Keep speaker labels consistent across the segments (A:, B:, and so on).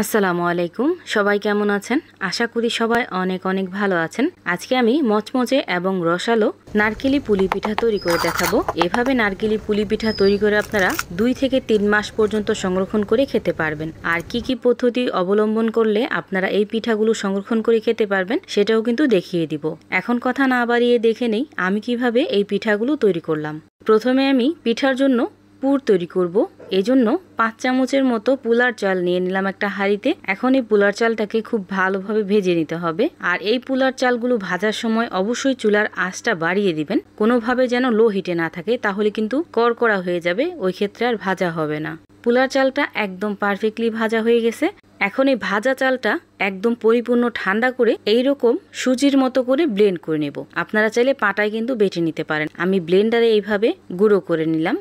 A: আসসালামু আলাইকুম। সবাই কেমন আছেন? আশা করি সবাই অনেক অনেক ভালো আছেন। আজকে আমি মচমচে এবং রসালো নারকেলি পুলি পিঠা তৈরি করে দেখাবো। এভাবে নারকেলি পুলি পিঠা তৈরি করে আপনারা 2 থেকে 3 মাস পর্যন্ত সংরক্ষণ করে খেতে পারবেন। আর কি কি পদ্ধতি অবলম্বন করলে আপনারা এই পিঠাগুলো সংরক্ষণ করে খেতে পারবেন সেটাও কিন্তু দেখিয়ে দিব। এখন কথা না বাড়িয়ে দেখে নেই আমি কিভাবে এই পিঠাগুলো তৈরি করলাম। প্রথমে আমি পিঠার জন্য পুর তৈরি করব। এজন্য 5 চামচের মতো পুলার চাল নিয়ে নিলাম একটা হাঁড়িতে। এখন এই পুলার চালটাকে খুব ভালোভাবে ভেজে নিতে হবে। আর এই পুলার চালগুলো ভাজার সময় অবশ্যই চুলার আঁচটা বাড়িয়ে দিবেন, কোনোভাবে যেন লো হিটে না থাকে, তাহলে কিন্তু কড়কড়া হয়ে যাবে, ওই ক্ষেত্রে আর ভাজা হবে না। পুলার চালটা একদম পারফেক্টলি ভাজা হয়ে গেছে। এখন এই ভাজা চালটা একদম পরিপূর্ণ ঠান্ডা করে এইরকম সুজির মতো করে ব্লেন্ড করে নেব। আপনারা চাইলে পাটায় কিন্তু বেটে নিতে পারেন। আমি ব্লেন্ডারে এইভাবে গুঁড়ো করে নিলাম।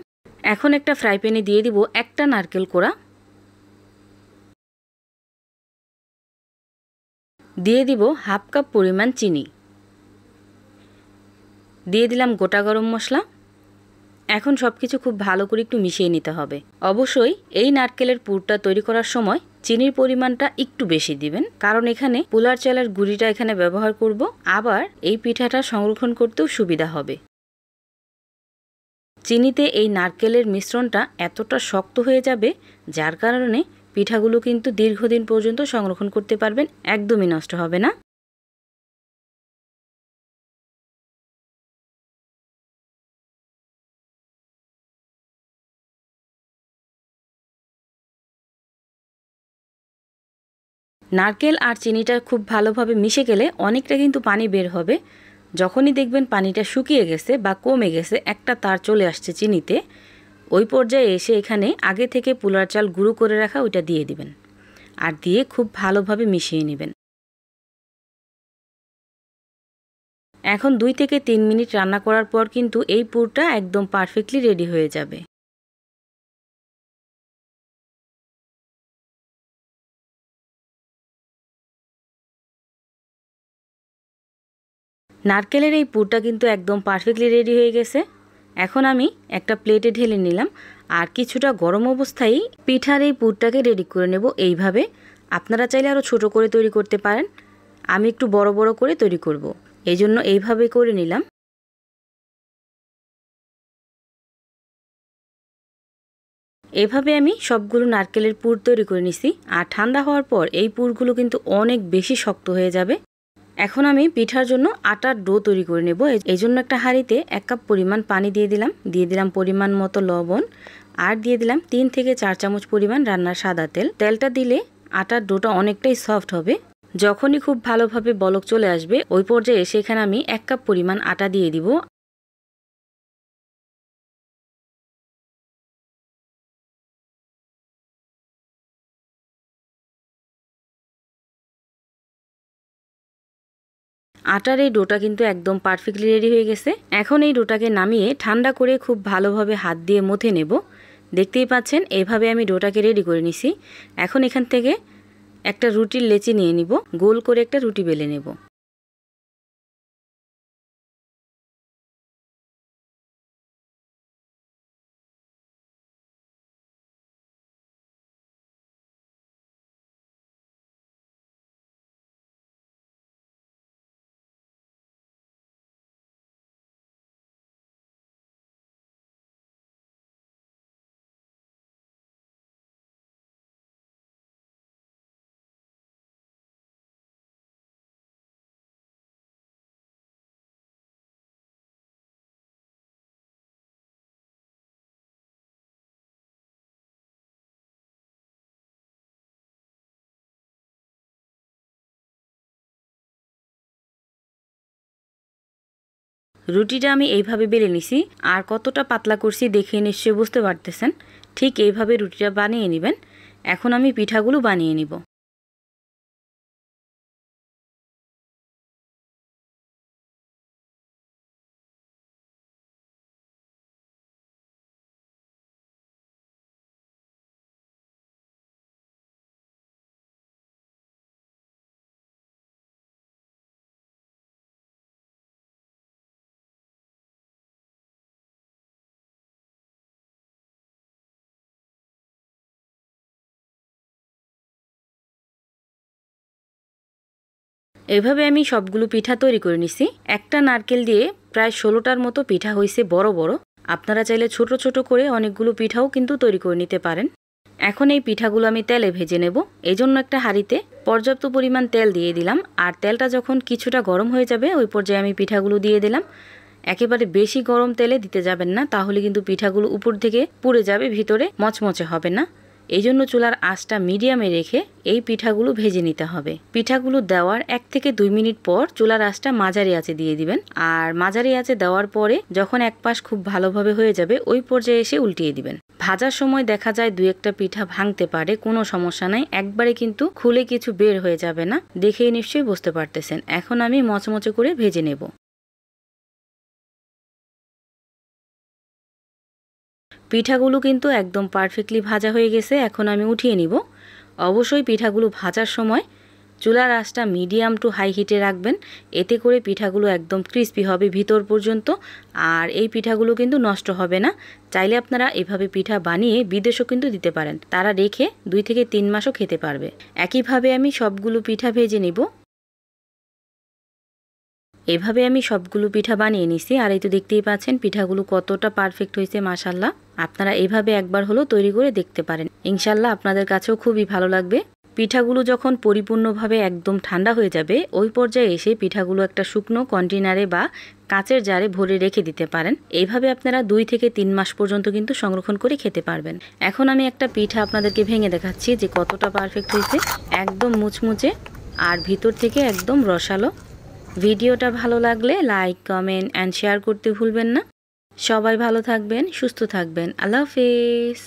A: এখন একটা ফ্রাই প্যানে দিয়ে দিব একটা নারকেল কোড়া, দিয়ে দিব হাফ কাপ পরিমাণ চিনি, দিয়ে দিলাম গোটা গরম মশলা। এখন সবকিছু খুব ভালো করে একটু মিশিয়ে নিতে হবে। অবশ্যই এই নারকেলের পুরটা তৈরি করার সময় চিনির পরিমাণটা একটু বেশি দিবেন, কারণ এখানে পোলার চালের গুঁড়িটা এখানে ব্যবহার করব। আবার এই পিঠাটা সংরক্ষণ করতেও সুবিধা হবে। চিনিতে এই নারকেলের মিশ্রণটা এতটা শক্ত হয়ে যাবে, যার কারণে পিঠাগুলো কিন্তু দীর্ঘদিন পর্যন্ত সংরক্ষণ করতে পারবেন, একদমই নষ্ট হবে না। নারকেল আর চিনিটা খুব ভালোভাবে মিশে গেলে অনেকটা কিন্তু পানি বের হবে। যখনই দেখবেন পানিটা শুকিয়ে গেছে বা কমে গেছে, একটা তার চলে আসছে চিনিতে, ওই পর্যায়ে এসে এখানে আগে থেকে পোলার চাল গুঁড়ো করে রাখা ওইটা দিয়ে দিবেন, আর দিয়ে খুব ভালোভাবে মিশিয়ে নেবেন। এখন 2 থেকে 3 মিনিট রান্না করার পর কিন্তু এই পুরটা একদম পারফেক্টলি রেডি হয়ে যাবে। নারকেলের এই পুরটা কিন্তু একদম পারফেক্টলি রেডি হয়ে গেছে। এখন আমি একটা প্লেটে ঢেলে নিলাম, আর কিছুটা গরম অবস্থায় পিঠার এই পুরটাকে রেডি করে নেব এইভাবে। আপনারা চাইলে আরও ছোট করে তৈরি করতে পারেন, আমি একটু বড় বড় করে তৈরি করব, এই জন্য এইভাবে করে নিলাম। এভাবে আমি সবগুলো নারকেলের পুর তৈরি করে নিছি। আর ঠান্ডা হওয়ার পর এই পুরগুলো কিন্তু অনেক বেশি শক্ত হয়ে যাবে। এখন আমি পিঠার জন্য আটার ডো তৈরি করে নেব। এই জন্য একটা হাঁড়িতে 1 কাপ পরিমাণ পানি দিয়ে দিলাম পরিমাণ মতো লবণ, আর দিয়ে দিলাম 3 থেকে 4 চামচ পরিমাণ রান্নার সাদা তেল। তেলটা দিলে আটার ডোটা অনেকটাই সফট হবে। যখনই খুব ভালোভাবে বলক চলে আসবে, ওই পর্যায়ে এসে এখানে আমি 1 কাপ পরিমাণ আটা দিয়ে দিব। আটার এই ডোটা কিন্তু একদম পারফেক্টলি রেডি হয়ে গেছে। এখন এই ডোটাকে নামিয়ে ঠান্ডা করে খুব ভালোভাবে হাত দিয়ে মথে নেব। দেখতেই পাচ্ছেন এভাবে আমি ডোটাকে রেডি করে নিছি। এখন এখান থেকে একটা রুটির লেচি নিয়ে নিব, গোল করে একটা রুটি বেলে নেব। রুটিটা আমি এইভাবে বেলে নিছি, আর কতটা পাতলা করছি দেখে নিশ্চয়ই বুঝতে পারতেছেন। ঠিক এইভাবে রুটিটা বানিয়ে নেবেন। এখন আমি পিঠাগুলো বানিয়ে নিব। এভাবে আমি সবগুলো পিঠা তৈরি করে নিছি। একটা নারকেল দিয়ে প্রায় 16টার মতো পিঠা হয়েছে বড় বড়। আপনারা চাইলে ছোট ছোট করে অনেকগুলো পিঠাও কিন্তু তৈরি করে নিতে পারেন। এখন এই পিঠাগুলো আমি তেলে ভেজে নেব। এই জন্য একটা হাঁড়িতে পর্যাপ্ত পরিমাণ তেল দিয়ে দিলাম। আর তেলটা যখন কিছুটা গরম হয়ে যাবে ওই পর্যায়ে আমি পিঠাগুলো দিয়ে দিলাম। একেবারে বেশি গরম তেলে দিতে যাবেন না, তাহলে কিন্তু পিঠাগুলো উপর থেকে পুড়ে যাবে, ভিতরে মচমচে হবে না। এই জন্য চুলার আঁচটা মিডিয়ামে রেখে এই পিঠাগুলো ভেজে নিতে হবে। পিঠাগুলো দেওয়ার 1 থেকে 2 মিনিট পর চুলার আঁচটা মাঝারি আঁচে দিয়ে দিবেন। আর মাঝারি আঁচে দেওয়ার পরে যখন এক পাশ খুব ভালোভাবে হয়ে যাবে ওই পর্যায়ে এসে উল্টিয়ে দিবেন। ভাজার সময় দেখা যায় 2-1টা পিঠা ভাঙতে পারে, কোনো সমস্যা নাই, একবারে কিন্তু খুলে কিছু বের হয়ে যাবে না। দেখেই নিশ্চয়ই বুঝতে পারতেছেন। এখন আমি মচমচে করে ভেজে নেব। পিঠাগুলো কিন্তু একদম পারফেক্টলি ভাজা হয়ে গেছে। এখন আমি উঠিয়ে নিব। অবশ্যই পিঠাগুলো ভাজার সময় চুলার আঁচটা মিডিয়াম টু হাই হিটে রাখবেন, এতে করে পিঠাগুলো একদম ক্রিস্পি হবে ভিতর পর্যন্ত। আর এই পিঠাগুলো কিন্তু নষ্ট হবে না। চাইলে আপনারা এভাবে পিঠা বানিয়ে বিদেশেও কিন্তু দিতে পারেন, তারা রেখে 2 থেকে 3 মাসও খেতে পারবে। একইভাবে আমি সবগুলো পিঠা ভেজে নিব। এভাবে আমি সবগুলো পিঠা বানিয়ে নিছি। আর এই তো দেখতেই পাচ্ছেন পিঠাগুলো কতটা পারফেক্ট হয়েছে, মাশাআল্লাহ। আপনারা এভাবে একবার হলো তৈরি করে দেখতে পারেন, ইনশাআল্লাহ আপনাদের কাছেও খুবই ভালো লাগবে। পিঠাগুলো যখন পরিপূর্ণভাবে একদম ঠান্ডা হয়ে যাবে ওই পর্যায়ে এসে পিঠাগুলো একটা শুকনো কন্টেনারে বা কাচের জারে ভরে রেখে দিতে পারেন। এইভাবে আপনারা 2 থেকে 3 মাস পর্যন্ত কিন্তু সংরক্ষণ করে খেতে পারবেন। এখন আমি একটা পিঠা আপনাদেরকে ভেঙে দেখাচ্ছি যে কতটা পারফেক্ট হয়েছে। একদম মুচমুচে আর ভিতর থেকে একদম রসালো। ভিডিওটা ভালো লাগলে লাইক, কমেন্ট অ্যান্ড শেয়ার করতে ভুলবেন না। সবাই ভালো থাকবেন, সুস্থ থাকবেন। আল্লাহ হাফেজ।